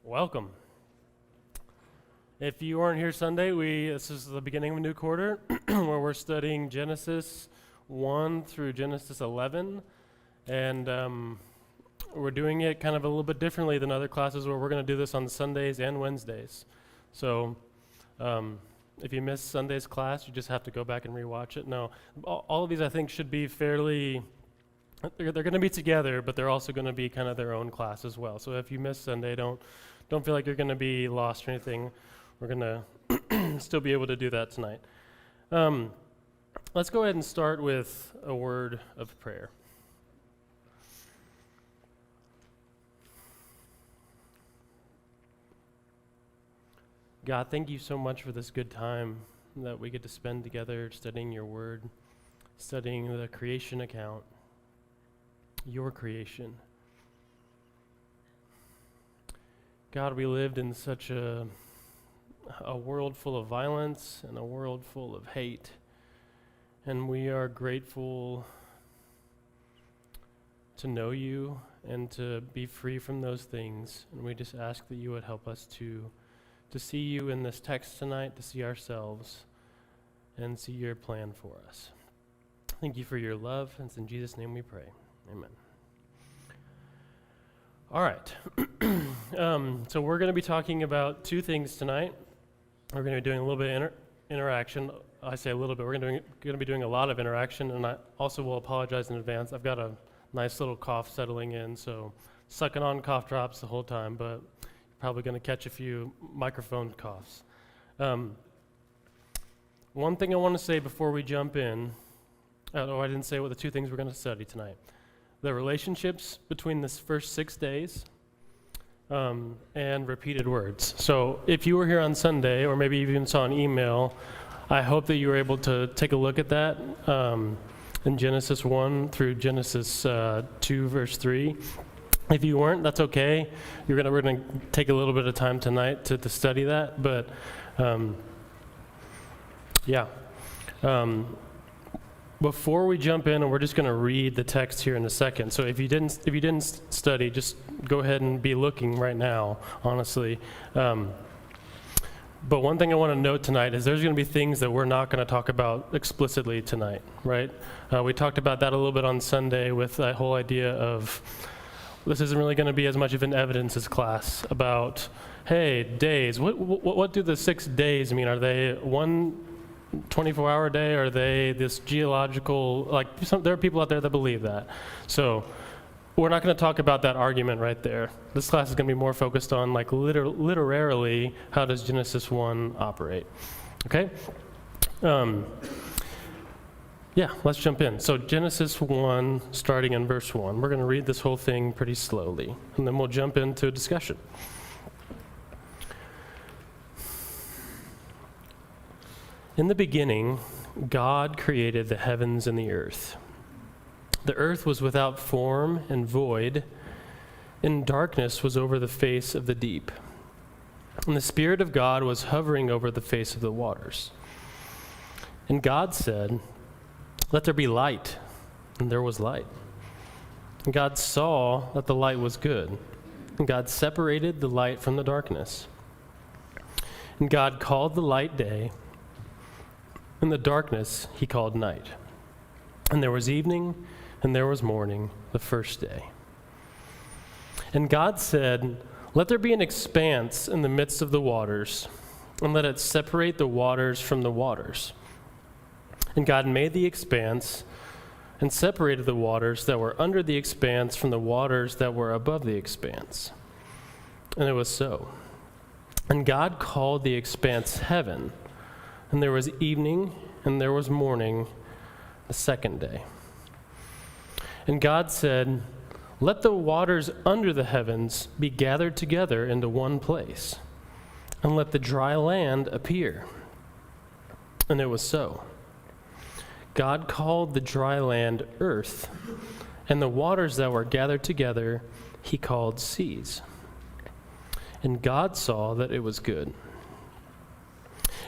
Welcome. If you weren't here Sunday, this is the beginning of a new quarter where we're studying Genesis 1 through Genesis 11, and we're doing it kind of a little bit differently than other classes where we're going to do this on Sundays and Wednesdays. So if you missed Sunday's class, you just have to go back and rewatch it. No, all of these I think should be fairly, they're going to be together, but they're also going to be kind of their own class as well. So if you missed Sunday, don't feel like you're going to be lost or anything. We're going to still be able to do that tonight. Let's go ahead and start with a word of prayer. God, thank you so much for this good time that we get to spend together studying your word, studying the creation account, your creation. God, we lived in such a world full of violence and a world full of hate, and we are grateful to know you and to be free from those things, and we just ask that you would help us to see you in this text tonight, to see ourselves and see your plan for us. Thank you for your love, and it's in Jesus' name we pray. Amen. All right. So we're going to be talking about two things tonight. We're going to be doing a little bit of interaction. I say a little bit. We're going to be doing a lot of interaction, and I also will apologize in advance. I've got a nice little cough settling in, so sucking on cough drops the whole time, but probably going to catch a few microphone coughs. One thing I want to say before we jump in, I didn't say what the two things we're going to study tonight. The relationships between this first 6 days and repeated words. So if you were here on Sunday, or maybe you even saw an email, I hope that you were able to take a look at that in Genesis 1 through Genesis 2, verse 3. If you weren't, that's okay. We're gonna take a little bit of time tonight to study that, but before we jump in, and we're just going to read the text here in a second. So if you didn't study, just go ahead and be looking right now, honestly. But one thing I want to note tonight is there's going to be things that we're not going to talk about explicitly tonight, right? We talked about that a little bit on Sunday with that whole idea of this isn't really going to be as much of an evidences class about, hey, days. What do the 6 days mean? Are they one 24-hour day? Are they this geological, there are people out there that believe that. So we're not going to talk about that argument right there. This class is going to be more focused on literarily, how does Genesis 1 operate? Okay? Let's jump in. So Genesis 1, starting in verse 1. We're going to read this whole thing pretty slowly, and then we'll jump into a discussion. In the beginning, God created the heavens and the earth. The earth was without form and void, and darkness was over the face of the deep. And the Spirit of God was hovering over the face of the waters. And God said, "Let there be light," and there was light. And God saw that the light was good, and God separated the light from the darkness. And God called the light day, and the darkness he called night. And there was evening, and there was morning, the first day. And God said, "Let there be an expanse in the midst of the waters, and let it separate the waters from the waters." And God made the expanse and separated the waters that were under the expanse from the waters that were above the expanse. And it was so. And God called the expanse heaven. And there was evening, and there was morning, the second day. And God said, "Let the waters under the heavens be gathered together into one place, and let the dry land appear." And it was so. God called the dry land earth, and the waters that were gathered together he called seas. And God saw that it was good.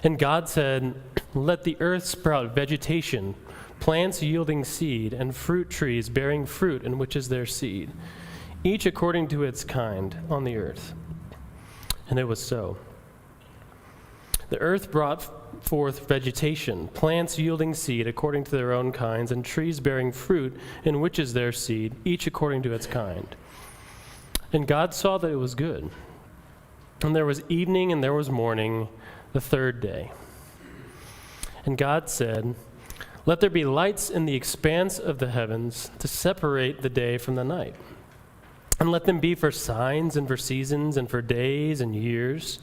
And God said, "Let the earth sprout vegetation, plants yielding seed, and fruit trees bearing fruit in which is their seed, each according to its kind on the earth." And it was so. The earth brought forth vegetation, plants yielding seed according to their own kinds, and trees bearing fruit, in which is their seed, each according to its kind. And God saw that it was good. And there was evening and there was morning, the third day. And God said, "Let there be lights in the expanse of the heavens to separate the day from the night. And let them be for signs and for seasons and for days and years.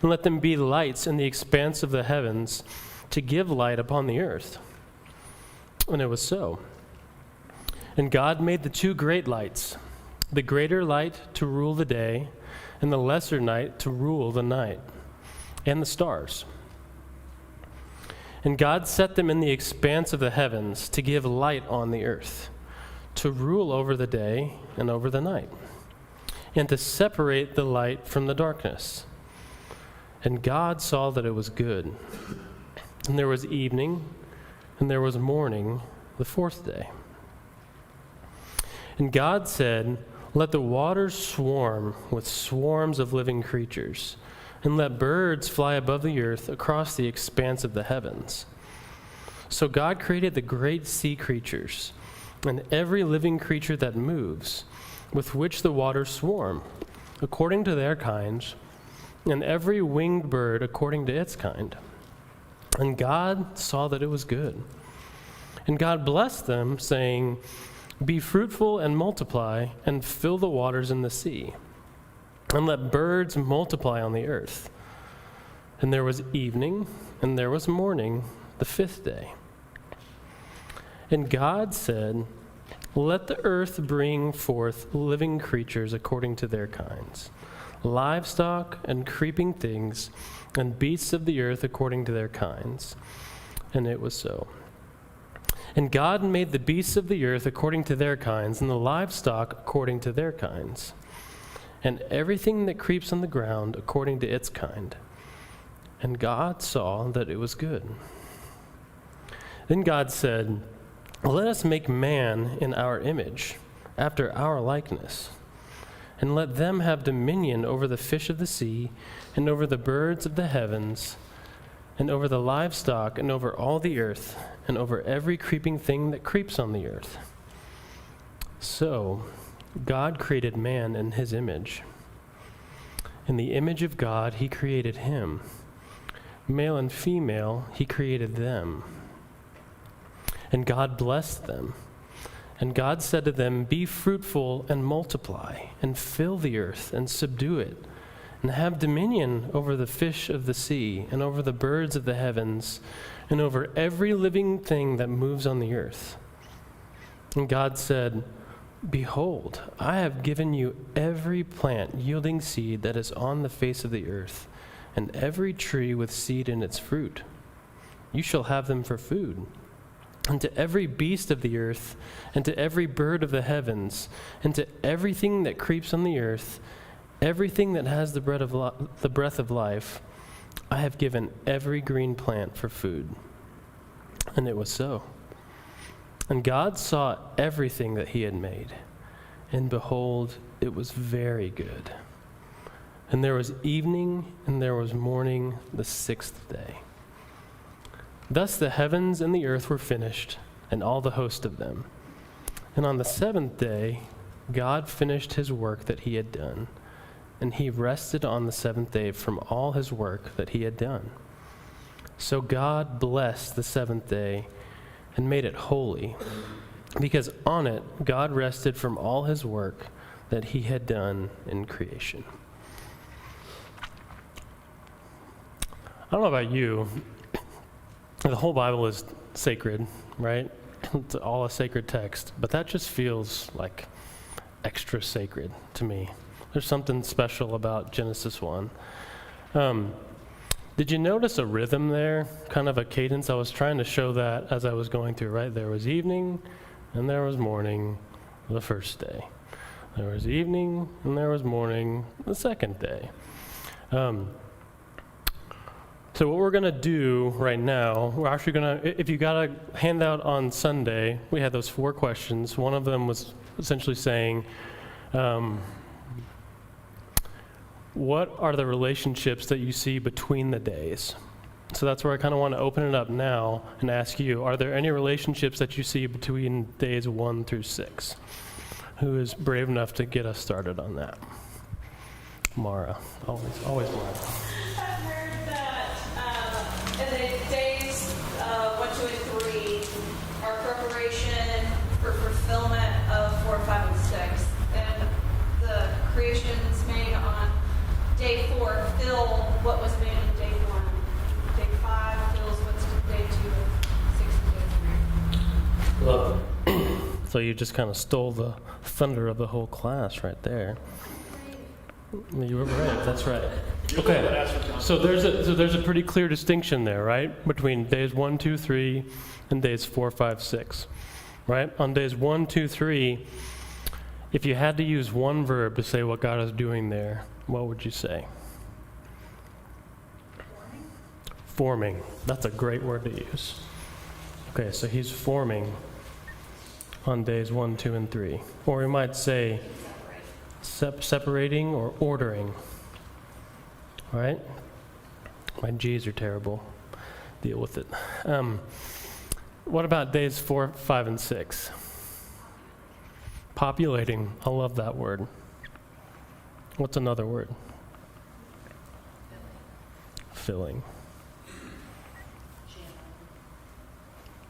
And let them be lights in the expanse of the heavens to give light upon the earth." And it was so. And God made the two great lights, the greater light to rule the day, and the lesser light to rule the night, and the stars. And God set them in the expanse of the heavens to give light on the earth, to rule over the day and over the night, and to separate the light from the darkness. And God saw that it was good. And there was evening, and there was morning, the fourth day. And God said, "Let the waters swarm with swarms of living creatures, and let birds fly above the earth across the expanse of the heavens." So God created the great sea creatures, and every living creature that moves, with which the waters swarm, according to their kinds, and every winged bird according to its kind. And God saw that it was good. And God blessed them, saying, "Be fruitful and multiply, and fill the waters in the sea, and let birds multiply on the earth." And there was evening, and there was morning, the fifth day. And God said, "Let the earth bring forth living creatures according to their kinds, livestock and creeping things, and beasts of the earth according to their kinds." And it was so. And God made the beasts of the earth according to their kinds, and the livestock according to their kinds, and everything that creeps on the ground according to its kind. And God saw that it was good. Then God said, "Let us make man in our image, after our likeness, and let them have dominion over the fish of the sea, and over the birds of the heavens, and over the livestock, and over all the earth, and over every creeping thing that creeps on the earth." So God created man in his image. In the image of God he created him. Male and female he created them. And God blessed them. And God said to them, "Be fruitful and multiply, and fill the earth and subdue it, and have dominion over the fish of the sea, and over the birds of the heavens, and over every living thing that moves on the earth." And God said, "Behold, I have given you every plant yielding seed that is on the face of the earth, and every tree with seed in its fruit. You shall have them for food. And to every beast of the earth, and to every bird of the heavens, and to everything that creeps on the earth, everything that has the breath of life, I have given every green plant for food." And it was so. And God saw everything that he had made, and behold, it was very good. And there was evening, and there was morning, the sixth day. Thus the heavens and the earth were finished, and all the host of them. And on the seventh day, God finished his work that he had done, and he rested on the seventh day from all his work that he had done. So God blessed the seventh day and made it holy, because on it God rested from all his work that he had done in creation. I don't know about you. The whole Bible is sacred, right? It's all a sacred text, but that just feels like extra sacred to me. There's something special about Genesis 1. Did you notice a rhythm there, kind of a cadence? I was trying to show that as I was going through, right? There was evening, and there was morning the first day. There was evening, and there was morning the second day. So what we're going to do right now, we're actually going to, if you got a handout on Sunday, we had those 4 questions. One of them was essentially saying, what are the relationships that you see between the days? So that's where I kind of want to open it up now and ask you, are there any relationships that you see between days 1 through 6? Who is brave enough to get us started on that? Mara. Always Mara. I've heard that in the days 1, 2, and 3 are preparation for fulfillment of 4, 5, and 6. And the creations made on day 4 fill what was made in day 1. Day 5 fills what's in day 2, and 6 and day 3. Love it. So you just kind of stole the thunder of the whole class right there. You were right. That's right. Okay. So there's a pretty clear distinction there, right, between days 1, 2, 3, and days 4, 5, 6, right? On days 1, 2, 3, if you had to use one verb to say what God is doing there, what would you say? Forming. That's a great word to use. Okay, so he's forming on days 1, 2, and 3. Or we might say separating or ordering. All right? My G's are terrible. Deal with it. What about days 4, 5, and 6? Populating. I love that word. What's another word? Filling.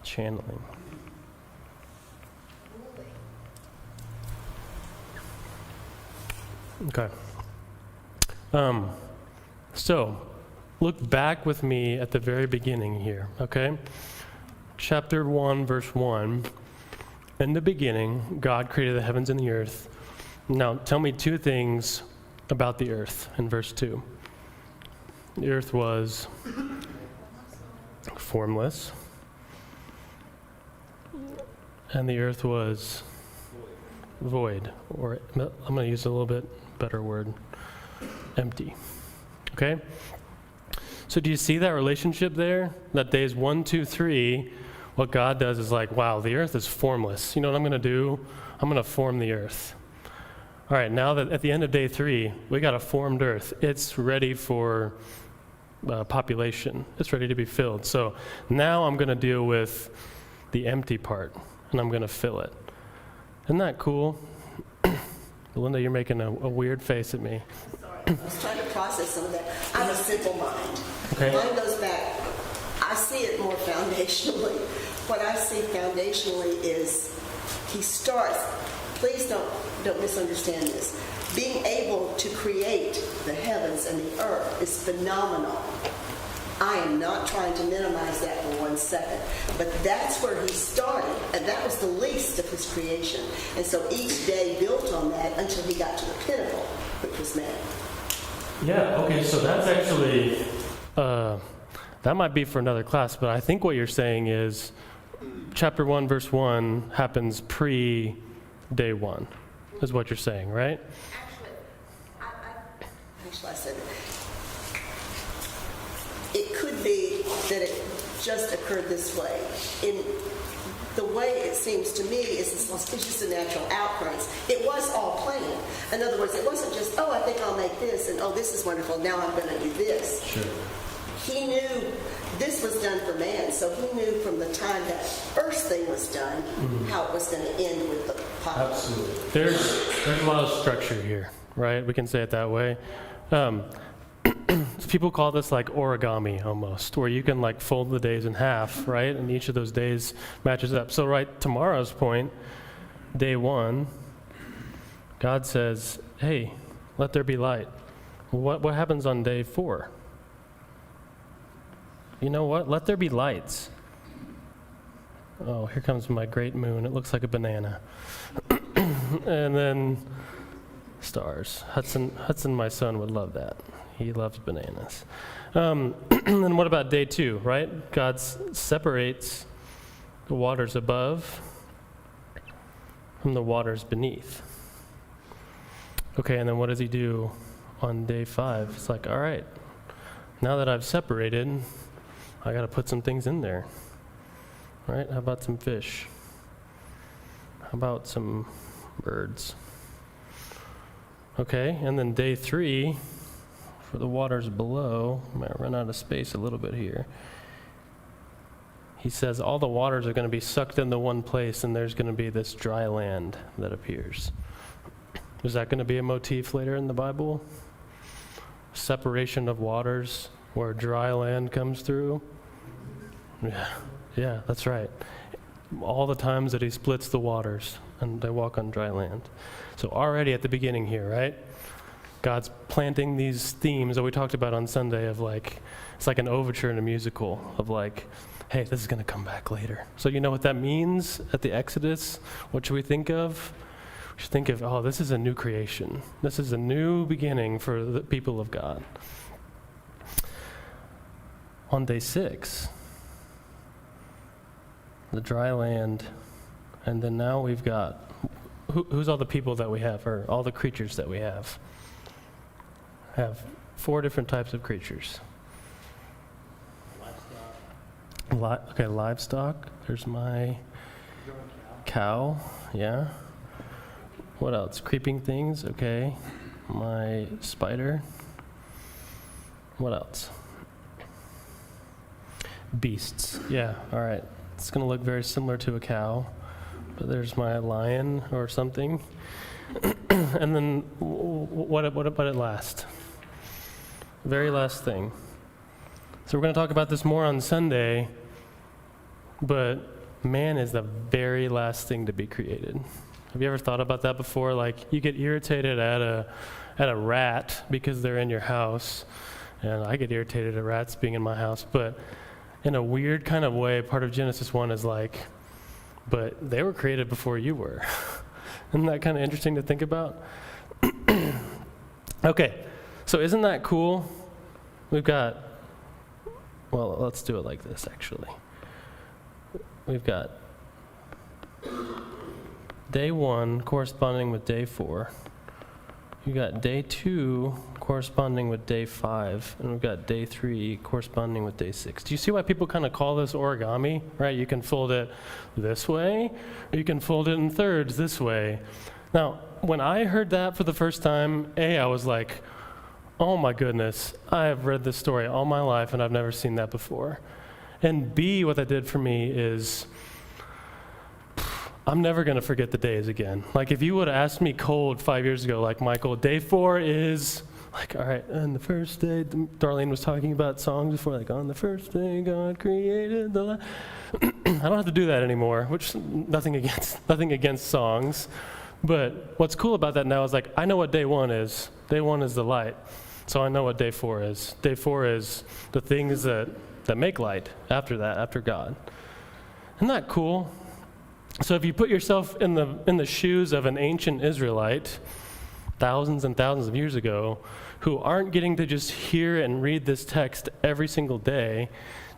Channeling. Okay. So, look back with me at the very beginning here, okay? Chapter 1, verse 1. In the beginning, God created the heavens and the earth. Now, tell me two things about the earth in verse 2. The earth was formless, and the earth was void, or I'm going to use a little bit better word, empty. Okay? So do you see that relationship there? That days 1, 2, 3, what God does is like, wow, the earth is formless. You know what I'm going to do? I'm going to form the earth. All right, now that at the end of day 3, we got a formed earth. It's ready for population. It's ready to be filled. So now I'm going to deal with the empty part, and I'm going to fill it. Isn't that cool? Linda, you're making a weird face at me. Sorry, I was trying to process some of that. I have a simple mind. Okay. Mine goes back, I see it more foundationally. What I see foundationally is he starts, please don't misunderstand this. Being able to create the heavens and the earth is phenomenal. I am not trying to minimize that for 1 second. But that's where he started, and that was the least of his creation. And so each day built on that until he got to the pinnacle, which was man. Yeah, okay, so that's actually, that might be for another class, but I think what you're saying is chapter 1, verse 1 happens pre-day 1, is what you're saying, right? Actually, I said it could be that it just occurred this way. In the way it seems to me is it's just a natural occurrence. It was all planned. In other words, it wasn't just, oh, I think I'll make this, and oh, this is wonderful, now I'm going to do this. Sure. He knew this was done for man, so he knew from the time that first thing was done how it was going to end with the population. Absolutely. There's a lot of structure here, right? We can say it that way. People call this like origami almost, where you can like fold the days in half, right? And each of those days matches up. So right, tomorrow's point, day 1, God says, hey, let there be light. What happens on day 4? You know what? Let there be lights. Oh, here comes my great moon. It looks like a banana. And then stars. Hudson, my son, would love that. He loves bananas. And what about day 2, right? God separates the waters above from the waters beneath. Okay, and then what does he do on day 5? It's like, all right, now that I've separated, I got to put some things in there. All right, how about some fish? How about some birds? Okay, and then day 3, for the waters below, I might run out of space a little bit here. He says all the waters are going to be sucked into one place, and there's going to be this dry land that appears. Is that going to be a motif later in the Bible? Separation of waters where dry land comes through? Yeah, that's right. All the times that he splits the waters and they walk on dry land. So already at the beginning here, right? God's planting these themes that we talked about on Sunday of like, it's like an overture in a musical of like, hey, this is going to come back later. So you know what that means at the Exodus? What should we think of? We should think of, oh, this is a new creation. This is a new beginning for the people of God. On day 6, the dry land, and then now we've got, who's all the people that we have, or all the creatures that we have? Have 4 different types of creatures. Livestock. There's my cow, yeah. What else? Creeping things, okay. My spider. What else? Beasts, yeah, all right. It's going to look very similar to a cow, but there's my lion or something. And then what about it last? Very last thing. So we're going to talk about this more on Sunday, but man is the very last thing to be created. Have you ever thought about that before? Like you get irritated at a rat because they're in your house, and I get irritated at rats being in my house, but in a weird kind of way, part of Genesis 1 is like, but they were created before you were. Isn't that kind of interesting to think about? Okay, so isn't that cool? We've got, well, let's do it like this, actually. We've got day 1 corresponding with day 4. We've got day 2 corresponding with day 5, and we've got day 3 corresponding with day 6. Do you see why people kind of call this origami, right? You can fold it this way, or you can fold it in thirds this way. Now, when I heard that for the first time, I was like, oh my goodness, I have read this story all my life, and I've never seen that before. And B, what that did for me is, I'm never going to forget the days again. Like, if you would have asked me cold 5 years ago, like, Michael, day 4 is, like, all right, and the first day, Darlene was talking about songs before, like, on the first day God created the I don't have to do that anymore, which, nothing against songs. But what's cool about that now is, like, I know what day 1 is. Day 1 is the light. So I know what day 4 is. Day 4 is the things that make light after that, after God. Isn't that cool? So if you put yourself in the shoes of an ancient Israelite, thousands and thousands of years ago, who aren't getting to just hear and read this text every single day,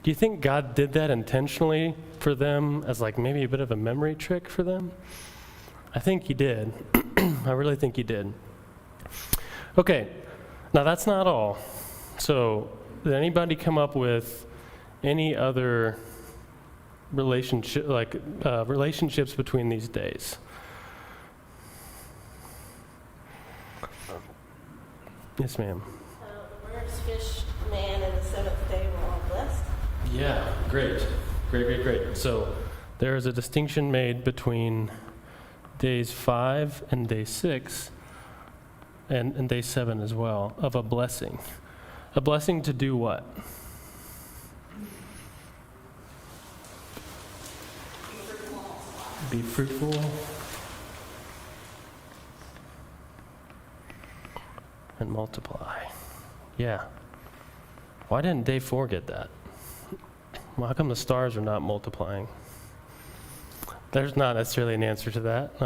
do you think God did that intentionally for them as like maybe a bit of a memory trick for them? I think he did. I really think he did. Okay, now that's not all. So did anybody come up with any other relationships between these days? Yes, ma'am. The birds, fish, man, and the seventh day were all blessed. Yeah, great. So there is a distinction made between days 5 and day 6 and day 7 as well of a blessing. A blessing to do what? Be fruitful and multiply. Yeah. Why didn't day 4 get that? Well, how come the stars are not multiplying? There's not necessarily an answer to that.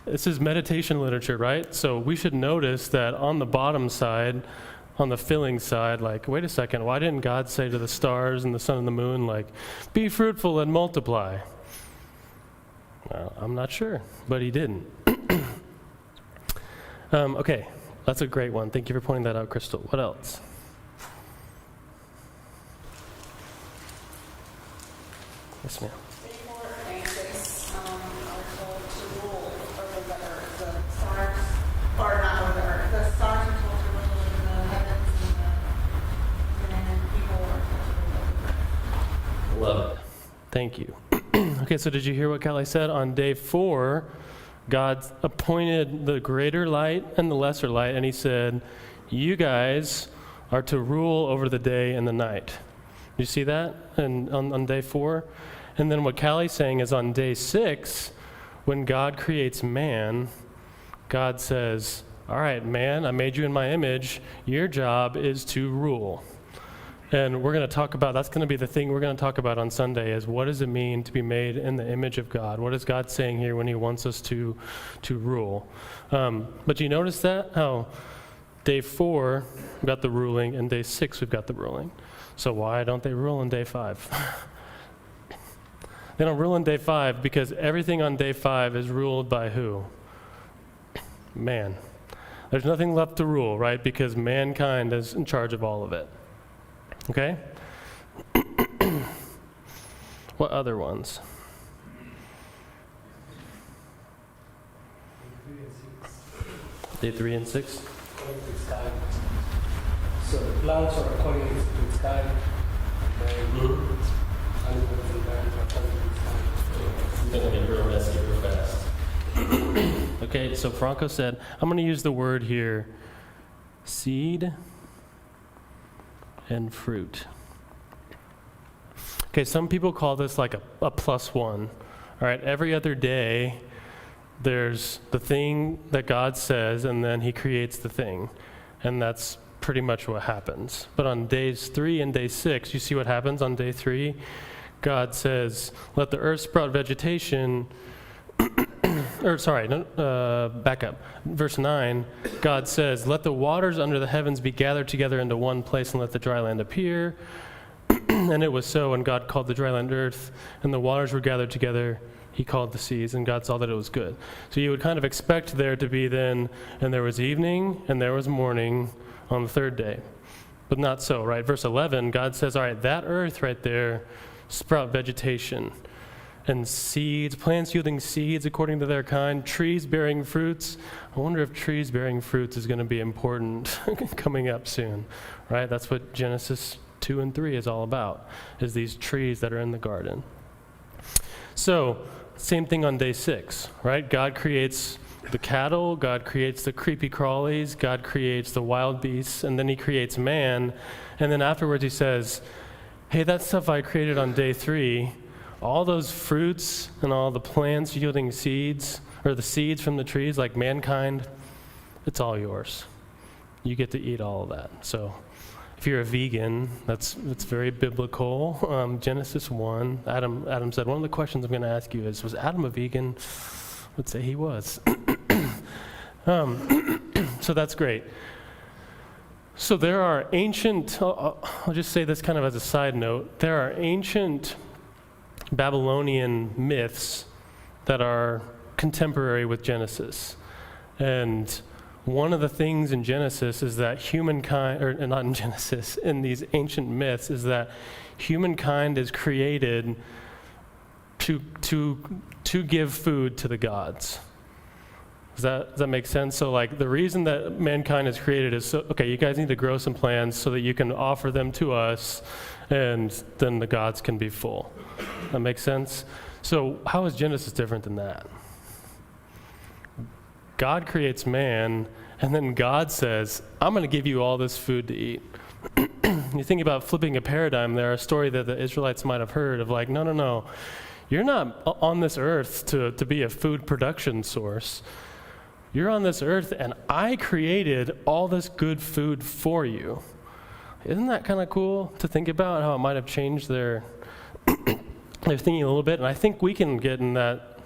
This is meditation literature, right? So we should notice that on the bottom side, on the filling side, like, wait a second, why didn't God say to the stars and the sun and the moon, like, be fruitful and multiply? Well, I'm not sure, but he didn't. Okay, that's a great one. Thank you for pointing that out, Crystal. What else? Yes, ma'am. Before angels are told to rule over the earth, the stars, or not over the earth, the stars are told to rule over the heavens, and Thank you. Okay, so did you hear what Kelly said? On day 4, God appointed the greater light and the lesser light, and he said, you guys are to rule over the day and the night. You see that on day 4? And then what Callie's saying is on day 6, when God creates man, God says, all right, man, I made you in my image. Your job is to rule. And we're going to talk about, that's going to be the thing we're going to talk about on Sunday, is what does it mean to be made in the image of God? What is God saying here when he wants us to rule? But you notice that? How day 4, we've got the ruling, and day 6, we've got the ruling. So why don't they rule on day 5? They don't rule on day 5 because everything on day 5 is ruled by who? Man. There's nothing left to rule, right? Because mankind is in charge of all of it. Okay? What other ones? Day 3 and 6? According to sky. So the plants are according to the sky, and animals and plants are according to the sky. It's going to get real messy real fast. Okay, so Franco said, I'm going to use the word here, seed and fruit. Okay, some people call this like a +1. All right, every other day, there's the thing that God says, and then he creates the thing. And that's pretty much what happens. But on days 3 and day 6, you see what happens on day 3? God says, let the earth sprout vegetation. Back up. Verse 9, God says, let the waters under the heavens be gathered together into one place and let the dry land appear. And it was so, and God called the dry land earth, and the waters were gathered together. He called the seas, and God saw that it was good. So you would kind of expect there to be then, and there was evening, and there was morning on the 3rd day. But not so, right? Verse 11, God says, all right, that earth right there, sprout vegetation. And seeds, plants yielding seeds according to their kind, trees bearing fruits. I wonder if trees bearing fruits is going to be important coming up soon, right? That's what Genesis 2 and 3 is all about, is these trees that are in the garden. So, same thing on day 6, right? God creates the cattle, God creates the creepy crawlies, God creates the wild beasts, and then he creates man. And then afterwards he says, hey, that stuff I created on day 3, all those fruits and all the plants yielding seeds, or the seeds from the trees, like mankind, it's all yours. You get to eat all of that. So if you're a vegan, that's very biblical. Genesis 1, Adam said, one of the questions I'm going to ask you is, was Adam a vegan? I would say he was. So that's great. So there are ancient, I'll just say this kind of as a side note, there are ancient Babylonian myths that are contemporary with Genesis. And one of the things in Genesis is that humankind, or not in Genesis, in these ancient myths, is that humankind is created to give food to the gods. Does that make sense? So like the reason that mankind is created is, so, okay, you guys need to grow some plants so that you can offer them to us, and then the gods can be full. That makes sense? So how is Genesis different than that? God creates man, and then God says, I'm going to give you all this food to eat. You think about flipping a paradigm there, a story that the Israelites might have heard of like, no. You're not on this earth to be a food production source. You're on this earth, and I created all this good food for you. Isn't that kind of cool to think about how it might have changed their thinking a little bit? And I think we can get in that,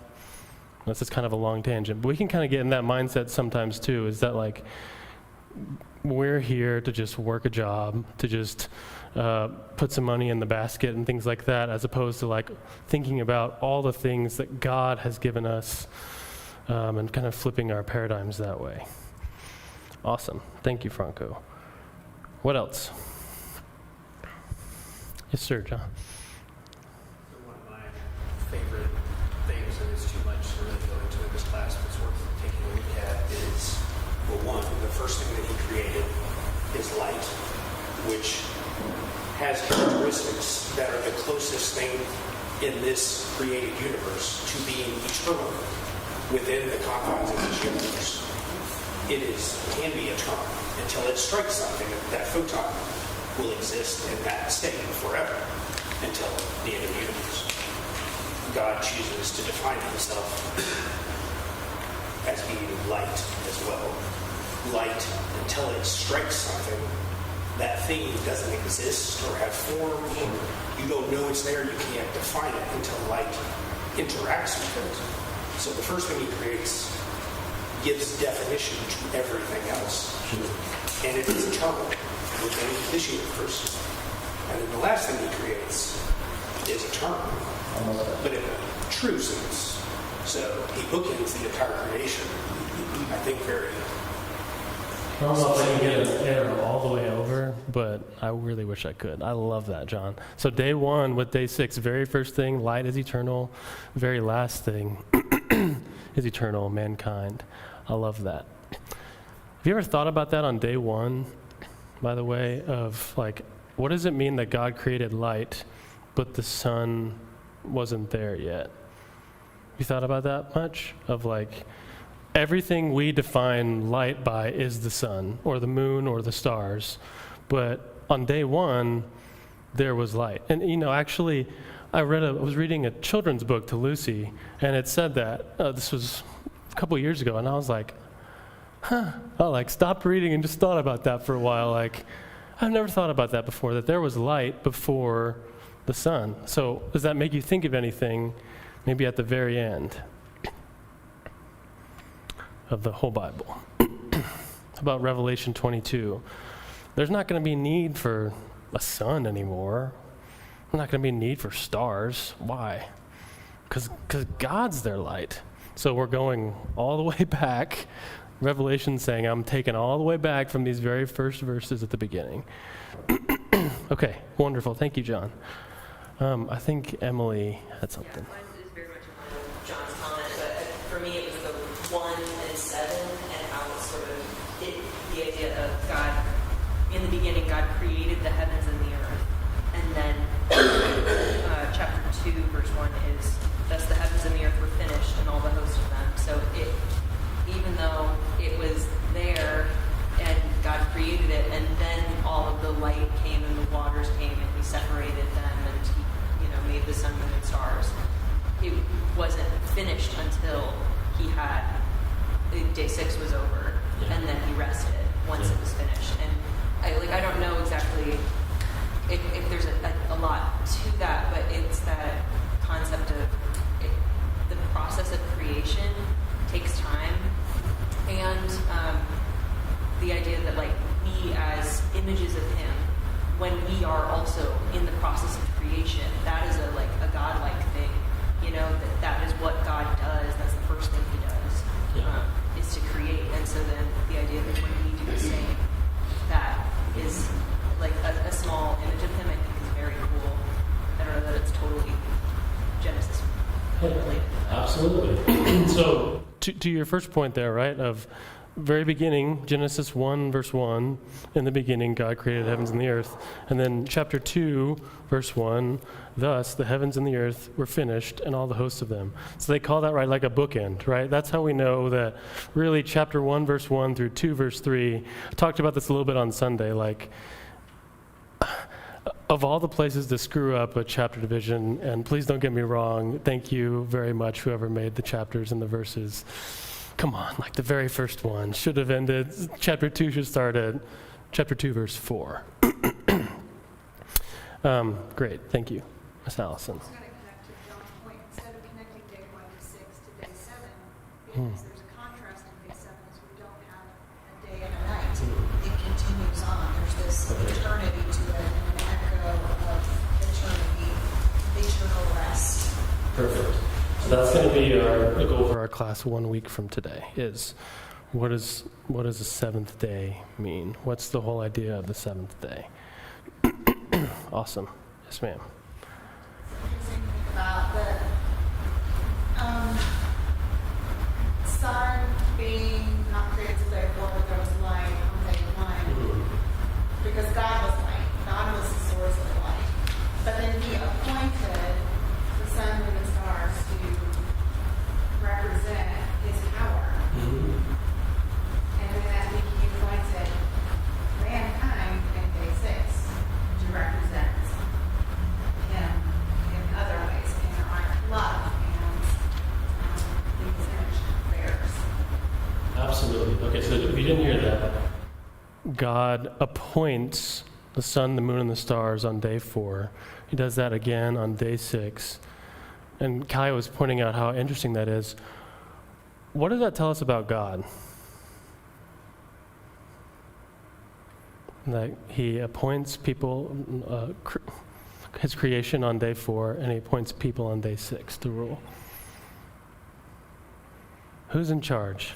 this is kind of a long tangent, but we can kind of get in that mindset sometimes too, is that like, we're here to just work a job, to just put some money in the basket and things like that, as opposed to like thinking about all the things that God has given us and kind of flipping our paradigms that way. Awesome. Thank you, Franco. What else? Yes, sir, John. So one of my favorite things, and it's too much to really go into in this class, but it's worth taking a look at, is, well, one, the first thing that he created is light, which has characteristics that are the closest thing in this created universe to being eternal within the confines of this universe. It can be eternal until it strikes something. That photon will exist in that state forever until the end of the universe. God chooses to define himself as being light as well. Light, until it strikes something, that thing doesn't exist or have form, or you don't know it's there, you can't define it until light interacts with it. So the first thing he creates gives definition to everything else. And it is eternal within this universe. And then the last thing he creates is eternal, but in a true sense. So he bookends the entire creation, I think, very... I don't know if I can get an arrow all the way over, but I really wish I could. I love that, John. So day 1 with day 6, very first thing, light is eternal. Very last thing is eternal, mankind. I love that. Have you ever thought about that on day 1, by the way, of like, what does it mean that God created light, but the sun wasn't there yet? You thought about that much? Of like, everything we define light by is the sun or the moon or the stars. But on day 1, there was light. And, actually, I was reading a children's book to Lucy, and it said that, this was a couple years ago, and I was like, I stopped reading and just thought about that for a while. Like, I've never thought about that before, that there was light before the sun. So does that make you think of anything, maybe at the very end of the whole Bible? About Revelation 22. There's not going to be need for a sun anymore. There's not going to be need for stars. Why? Because God's their light. So we're going all the way back. Revelation saying, I'm taking all the way back from these very first verses at the beginning. Okay, wonderful. Thank you, John. I think Emily had something. Yeah, mine is very much in line with John's comment, but for me it was the 1 and 7 and how it's sort of the idea of God, in the beginning God created the heavens and the earth, and then chapter 2 verse 1 is, thus the heavens and the earth were finished and all the host of them. So even though it was there and God created it, and then all of the light came and the waters came and he separated them and he made the sun, moon, and stars, it wasn't finished until he had day 6 was over, and then he rested once it was finished. And I don't know exactly if there's a lot to that, but it's that concept of the process of creation takes time, and the idea that we as images of him, when we are also in the process of creation, that is a God-like thing, that is what God does. That's the first thing he does, is to create. And so then the idea that when we do the same, that is a small image of him, I think is very cool. I don't know that it's totally Genesis related. Absolutely. So to your first point there, right, of very beginning, Genesis 1, verse 1, in the beginning God created the heavens and the earth. And then chapter 2, verse 1, thus the heavens and the earth were finished and all the hosts of them. So they call that, right, like a bookend, right? That's how we know that really chapter 1, verse 1 through 2, verse 3. I talked about this a little bit on Sunday, of all the places to screw up a chapter division, and please don't get me wrong, thank you very much, whoever made the chapters and the verses. Come on, the very first one should have ended, chapter 2 should start at chapter 2, verse 4. Great, thank you, Miss Allison. I was going to connect to John's point. Instead of connecting day 1 to 6 to day 7, because there's a contrast in day 7 is we don't have a day and a night. It continues on. There's this eternity to it, and an echo of eternity, eternal rest. Perfect. So that's going to be a goal for our class 1 week from today, is what does the seventh day mean? What's the whole idea of the seventh day? Awesome. Yes, ma'am. Thinking about the sun being not created till day 4, but there was light on day 1, because God was light. God was the source of light. But then he appointed the God appoints the sun, the moon, and the stars on day 4. He does that again on day 6. And Kai was pointing out how interesting that is. What does that tell us about God? That he appoints people, his creation on day 4, and he appoints people on day 6 to rule. Who's in charge?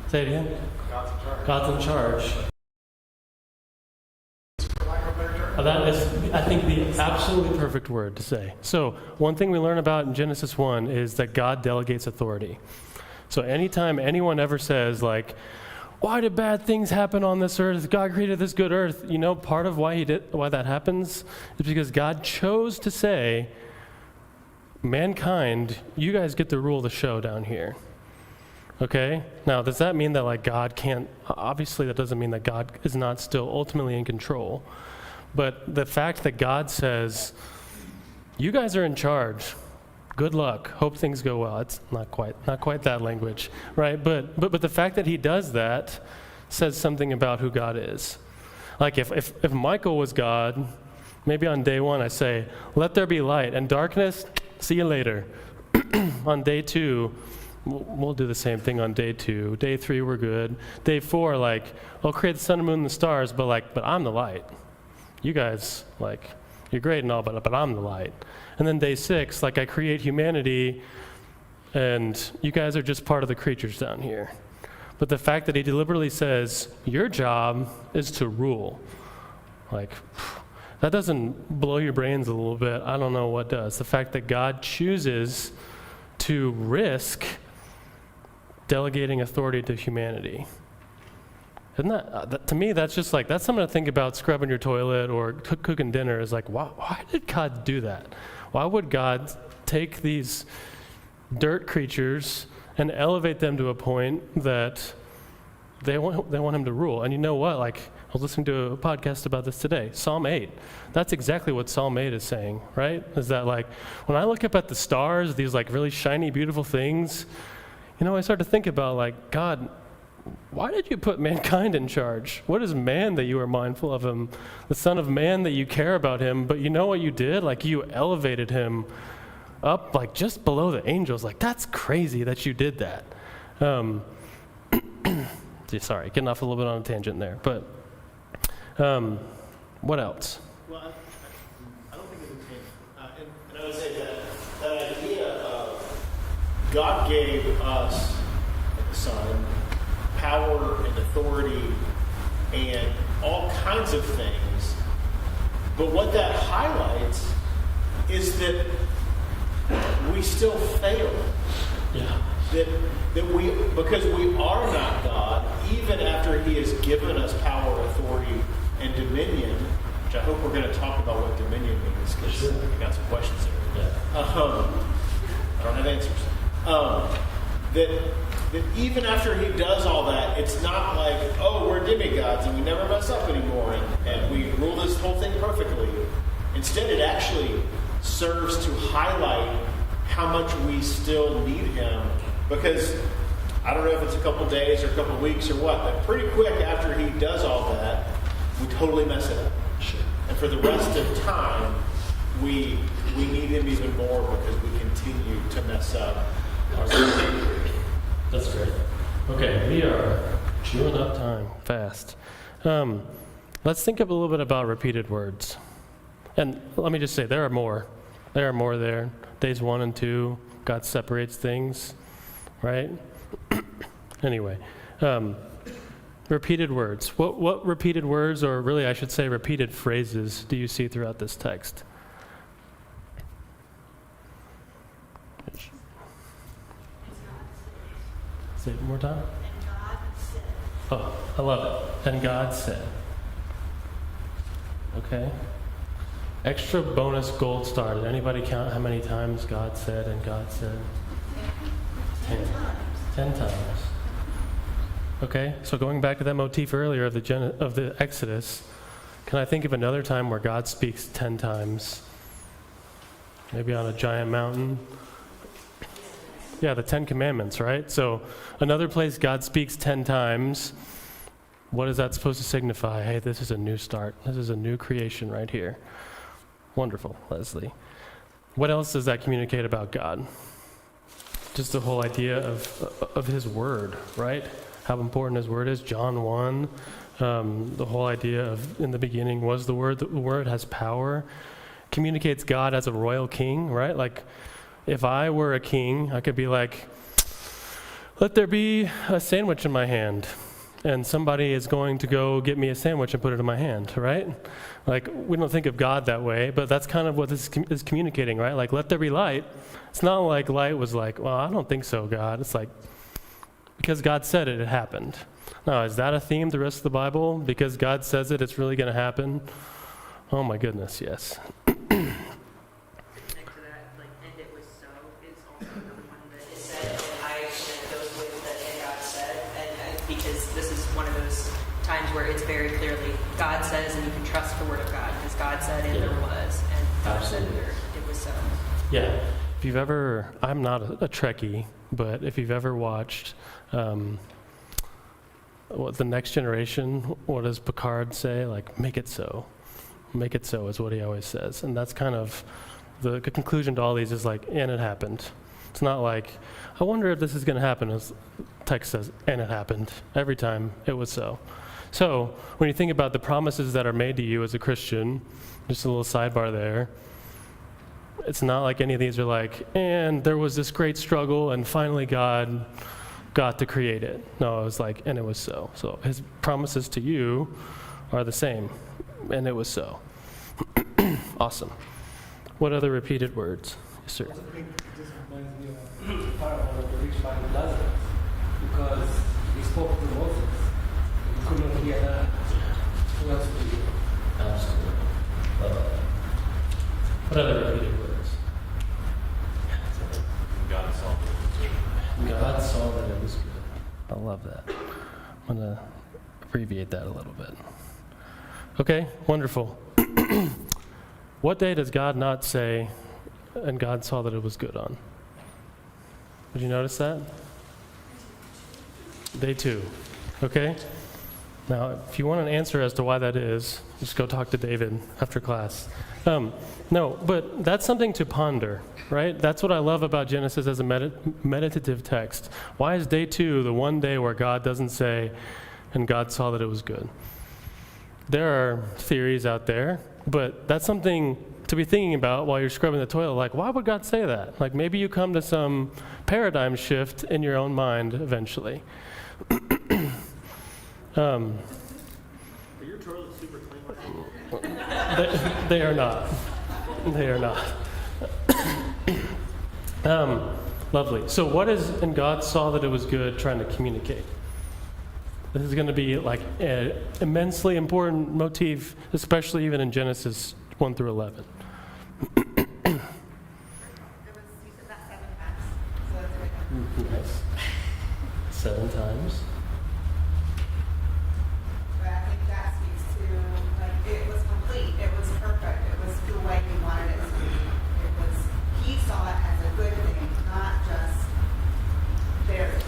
Say it again. God's in charge. That is, I think, the absolutely perfect word to say. So, one thing we learn about in Genesis 1 is that God delegates authority. So, anytime anyone ever says, like, why did bad things happen on this earth? God created this good earth. You know, part of why that happens is because God chose to say, mankind, you guys get to rule the show down here. Okay? Now, does that mean that, like, God can't? Obviously, that doesn't mean that God is not still ultimately in control. But the fact that God says, you guys are in charge, good luck, hope things go well. It's not quite that language, right? But the fact that he does that says something about who God is. Like if Michael was God, maybe on day 1 I say, let there be light, and darkness, see you later. On day 2, we'll do the same thing on day 2. Day 3, we're good. Day 4, like, I'll create the sun, and moon, and the stars, but I'm the light. You guys, like, you're great and all, but I'm the light. And then day 6, like, I create humanity, and you guys are just part of the creatures down here. But the fact that he deliberately says, your job is to rule, like, that doesn't blow your brains a little bit. I don't know what does. The fact that God chooses to risk delegating authority to humanity. Isn't that, to me, that's just like, that's something to think about scrubbing your toilet or cooking dinner is like, why did God do that? Why would God take these dirt creatures and elevate them to a point that they want him to rule? And you know what? Like, I was listening to a podcast about this today, Psalm 8. That's exactly what Psalm 8 is saying, right? Is that, like, when I look up at the stars, these, like, really shiny, beautiful things, you know, I start to think about, like, God, why did you put mankind in charge? What is man that you are mindful of him? The Son of Man that you care about him, but you know what you did? Like, you elevated him up, like, just below the angels. Like, that's crazy that you did that. Sorry, getting off a little bit on a tangent there, but what else? Well, I don't think it's a tangent. And I would say that idea of God gave us, like the Son, power and authority and all kinds of things. But what that highlights is that we still fail. Yeah. That we, because we are not God, even after he has given us power, authority, and dominion, which I hope we're going to talk about what dominion means, because I got some questions there. Yeah. I don't have answers. That even after he does all that, it's not like, oh, we're demigods and we never mess up anymore and we rule this whole thing perfectly. Instead, it actually serves to highlight how much we still need him, because I don't know if it's a couple days or a couple weeks or what, but pretty quick after he does all that, we totally mess it up. Sure. And for the rest of time, we need him even more because we continue to mess up our That's great. Okay, we are chewing up time fast. Let's think a little bit about repeated words. And let me just say, there are more. There are more there. Days 1 and 2, God separates things, right? Anyway, repeated words. What repeated words, or really I should say repeated phrases, do you see throughout this text? Say it one more time. And God said. Oh, I love it. And God said. Okay. Extra bonus gold star. Did anybody count how many times God said and God said? 10 times. Okay, so going back to that motif earlier of the Exodus, can I think of another time where God speaks 10 times? Maybe on a giant mountain? the 10 Commandments, right? So another place God speaks 10 times. What is that supposed to signify? Hey, this is a new start. This is a new creation right here. Wonderful, Leslie. What else does that communicate about God? Just the whole idea of his word, right? How important his word is. John 1, the whole idea of in the beginning was the word. The word has power. Communicates God as a royal king, right? Like if I were a king, I could be like, let there be a sandwich in my hand. And somebody is going to go get me a sandwich and put it in my hand, right? Like, we don't think of God that way, but that's kind of what this is communicating, right? Like, let there be light. It's not like light was like, well, I don't think so, God. It's like, because God said it, it happened. Now, is that a theme the rest of the Bible? Because God says it, it's really going to happen? Oh my goodness, yes. Next to that, like, and it was so, is also another one that is said, and I connect those with the and God said, and because this is one of those times where it's very clearly God says, and you can trust the word of God, because God said, and there was, and God said, it was so. Yeah. If you've ever, I'm not a Trekkie, but if you've ever watched what the Next Generation, what does Picard say? Like, make it so. Make it so is what he always says. And that's kind of the conclusion to all these is like, and it happened. It's not like, I wonder if this is going to happen. As text says, and it happened. Every time it was so. So when you think about the promises that are made to you as a Christian, just a little sidebar there, it's not like any of these are like, and there was this great struggle and finally God got to create it. No, it was like, and it was so. So his promises to you are the same. And it was so. Awesome. What other repeated words? Yes, sir. I think this reminds me of the parable of the rich man and Lazarus, because he spoke to Moses. He could not hear that. Who else could hear? Absolutely. Love that. What other repeated words? God saw it. God saw that it was good. I love that. I'm going to abbreviate that a little bit. Okay, wonderful. What day does God not say, and God saw that it was good on? Did you notice that? Day 2. Okay? Now, if you want an answer as to why that is, just go talk to David after class. No, but that's something to ponder, right? That's what I love about Genesis as a meditative text. Why is day 2 the one day where God doesn't say, and God saw that it was good? There are theories out there, but that's something to be thinking about while you're scrubbing the toilet. Like, why would God say that? Like, maybe you come to some paradigm shift in your own mind eventually. Are your toilets super clean? They are not. They are not. Lovely. So what is, and God saw that it was good, trying to communicate? This is going to be like an immensely important motif, especially even in Genesis 1 through 11. You said that 7 times. So that's right. Nice. 7 times. But I think that speaks to, like, it was complete, it was perfect, it was the way he wanted it to be. It was, he saw it as a good thing, not just theirs.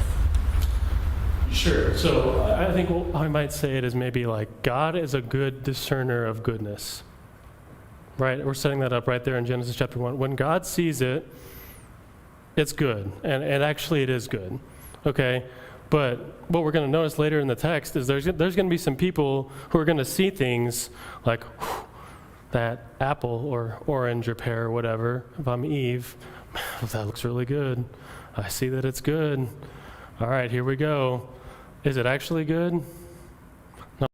Sure. So I think I might say it as maybe like God is a good discerner of goodness. Right? We're setting that up right there in Genesis chapter 1. When God sees it, it's good. And actually it is good. Okay? But what we're going to notice later in the text is there's going to be some people who are going to see things like that apple or orange or pear or whatever. If I'm Eve, that looks really good. I see that it's good. All right, here we go. Is it actually good? No.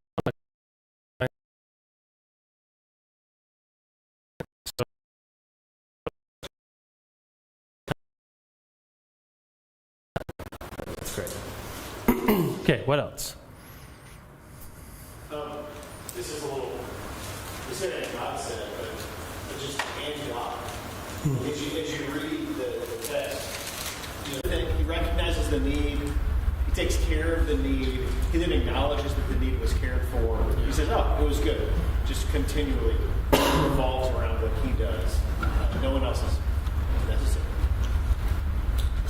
That's great. Okay, what else? This is a little, we said it, God said it, but just and God. As you read the text, he recognizes the need. He takes care of the need. He then acknowledges that the need was cared for. He says, oh, it was good. Just continually revolves around what he does. No one else is necessary.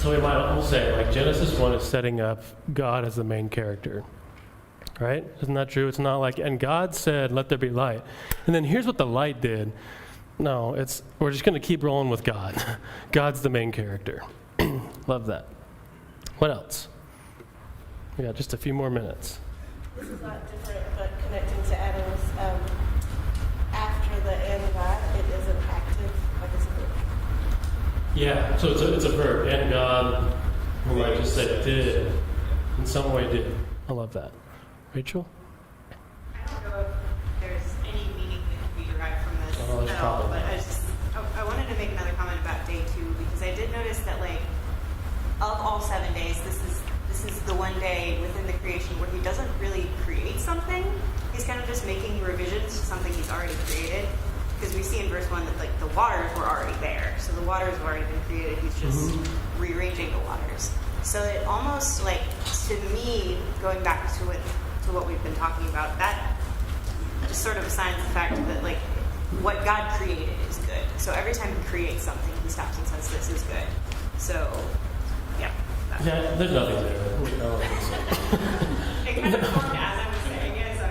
So we might almost say, like, Genesis 1 is setting up God as the main character. Right? Isn't that true? It's not like, and God said, let there be light. And then here's what the light did. No, we're just going to keep rolling with God. God's the main character. Love that. What else? We got just a few more minutes. This is not different, but connecting to Adam's, after the and God, it is an active, like it's a verb. Yeah, so it's a verb. And God, we might just say did. In some way did. I love that. Rachel? I don't know if there's any meaning that can be derived from this there's at all, probably. but I wanted to make another comment about day 2 because I did notice that, like, of all 7 days, this is the one day within the creation where he doesn't really create something. He's kind of just making revisions to something he's already created. Because we see in verse 1 that, like, the waters were already there, so the waters have already been created. He's just rearranging the waters. So it almost, like, to me, going back to what we've been talking about, that just sort of assigns the fact that, like, what God created is good. So every time he creates something, he stops and says, this is good. So, yeah. Yeah, there's nothing there. It kind of formed as I was saying it, so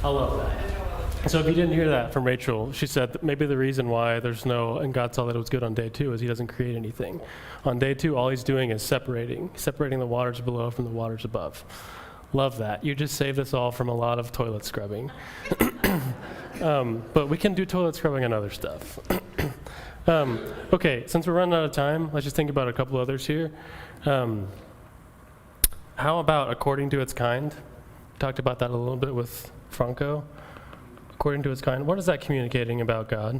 I love that. So if you didn't hear that from Rachel, she said that maybe the reason why there's and God saw that it was good on day 2 is he doesn't create anything. On day 2, all he's doing is separating the waters below from the waters above. Love that. You just saved us all from a lot of toilet scrubbing. But we can do toilet scrubbing and other stuff. Okay, since we're running out of time, let's just think about a couple others here. How about according to its kind? Talked about that a little bit with Franco. According to its kind. What is that communicating about God?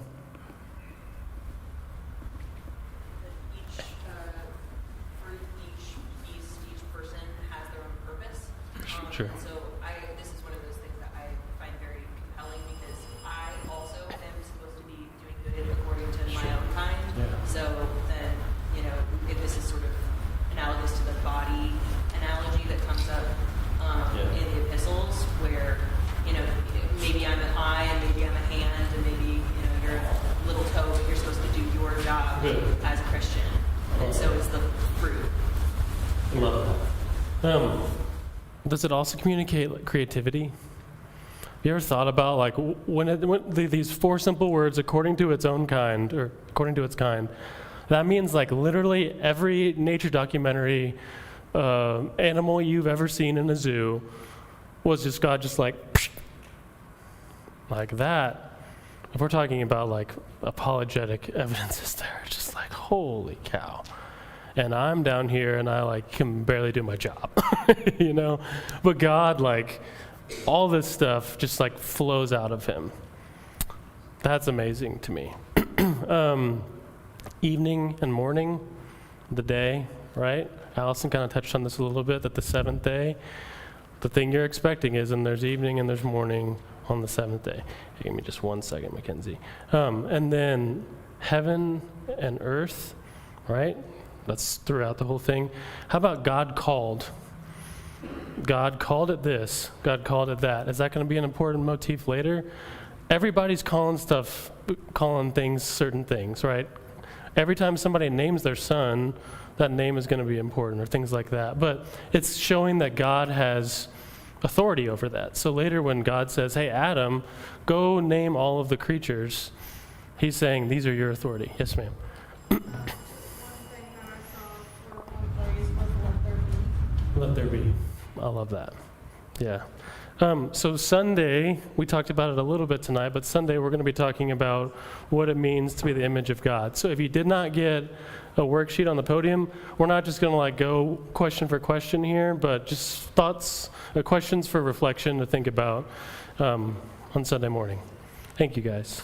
Each fruit, each piece, each person has their own purpose. Sure. So this is one of those things that I find very compelling because I also am supposed to be doing good according to my own kind. Yeah. So then, if this is sort of analogous to the body analogy that comes up in the epistles where, maybe I'm an eye and maybe I'm a hand and maybe, you're a little toe, but you're supposed to do your job as a Christian. And so is the fruit. I love that. Does it also communicate creativity? You ever thought about when these 4 simple words, according to its own kind, or according to its kind, that means literally every nature documentary animal you've ever seen in a zoo was just God just like that. If we're talking about apologetic evidences there, it's just holy cow. And I'm down here and I can barely do my job, But God, all this stuff just flows out of him. That's amazing to me. Evening and morning, the day, right? Allison kind of touched on this a little bit, that the 7th day, the thing you're expecting is, and there's evening and there's morning on the 7th day. Hey, give me just 1 second, Mackenzie. And then heaven and earth, right? That's throughout the whole thing. How about God called? God called it this. God called it that. Is that going to be an important motif later? Everybody's calling things certain things, right? Every time somebody names their son, that name is going to be important or things like that. But it's showing that God has authority over that. So later when God says, hey, Adam, go name all of the creatures, he's saying, these are your authority. Yes, ma'am. One thing that I saw for 1:30 was 1:30. Let there be. I love that. Yeah. So Sunday, we talked about it a little bit tonight, but Sunday we're going to be talking about what it means to be the image of God. So if you did not get a worksheet on the podium, we're not just going to go question for question here, but just thoughts, questions for reflection to think about on Sunday morning. Thank you, guys.